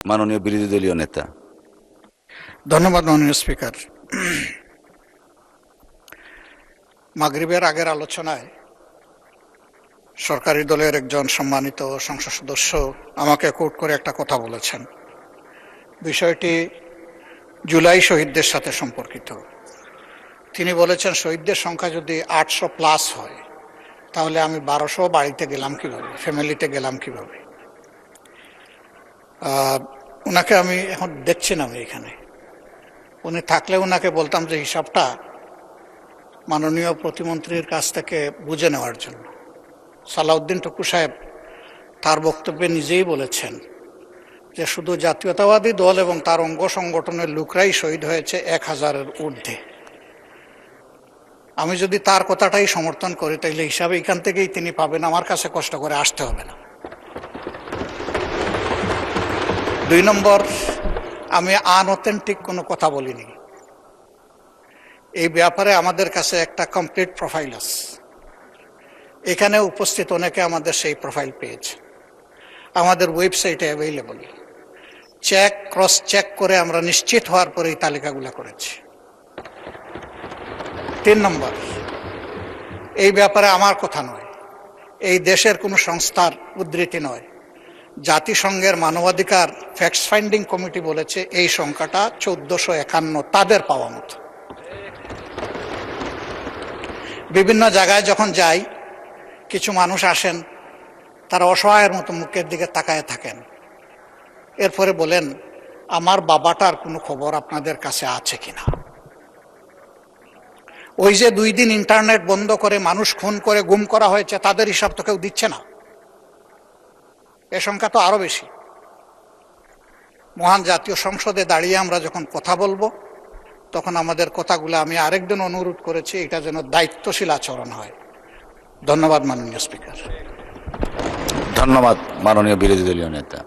মাননীয় বিরোধী দলীয় নেতা। ধন্যবাদ মাননীয় স্পিকার। মাগরিবের আগের আলোচনায় সরকারি দলের একজন সম্মানিত সংসদ সদস্য আমাকে কোট করে একটা কথা বলেছেন। বিষয়টি জুলাই শহীদদের সাথে সম্পর্কিত। তিনি বলেছেন, শহীদদের সংখ্যা যদি 800+ হয় তাহলে আমি 1200 বাড়িতে গেলাম কিভাবে, ফ্যামিলিতে গেলাম কিভাবে। ওনাকে আমি এখন দেখছি না, আমি এখানে উনি থাকলে ওনাকে বলতাম যে হিসাবটা মাননীয় প্রতিমন্ত্রীর কাছ থেকে বুঝে নেওয়ার জন্য। সালাউদ্দিন টুকু সাহেব তার বক্তব্যে নিজেই বলেছেন যে শুধু জাতীয়তাবাদী দল এবং তার অঙ্গ সংগঠনের লোকরাই শহীদ হয়েছে 1000-এর ঊর্ধ্বে। আমি যদি তার কথাটাই সমর্থন করি তাইলে হিসাবে এখান থেকেই তিনি পাবেন, আমার কাছে কষ্ট করে আসতে হবে না। 2 নম্বর, আমি আনঅথেন্টিক কোনো কথা বলিনি। এই ব্যাপারে আমাদের কাছে একটা কমপ্লিট প্রোফাইল আছে। এখানে উপস্থিত অনেকে আমাদের সেই প্রোফাইল পেয়েছে, আমাদের ওয়েবসাইটে অ্যাভেইলেবল। ক্রস চেক করে আমরা নিশ্চিত হওয়ার পরে এই তালিকাগুলো করেছি। 3 নম্বর, এই ব্যাপারে আমার কথা নয়, এই দেশের কোনো সংস্থার উদ্ধৃতি নয়, জাতিসংঘের মানবাধিকার ফ্যাক্ট ফাইন্ডিং কমিটি বলেছে এই সংখ্যাটা 1451 তাদের পাওয়া মতো। বিভিন্ন জায়গায় যখন যাই, কিছু মানুষ আসেন, তারা অসহায়ের মতো মুখের দিকে তাকায় থাকেন, এরপরে বলেন আমার বাবাটার কোনো খবর আপনাদের কাছে আছে কিনা। ওই যে 2 দিন ইন্টারনেট বন্ধ করে মানুষ খুন করে গুম করা হয়েছে, তাদের হিসাব তো কেউ দিচ্ছে না। এ সংখ্যা তো আরো বেশি। মহান জাতীয় সংসদে দাঁড়িয়ে আমরা যখন কথা বলবো, তখন আমাদের কথাগুলো, আমি আরেকদিন অনুরোধ করেছি, এটা যেন দায়িত্বশীল আচরণ হয়। ধন্যবাদ মাননীয় স্পিকার। ধন্যবাদ মাননীয় বিরোধী দলীয় নেতা।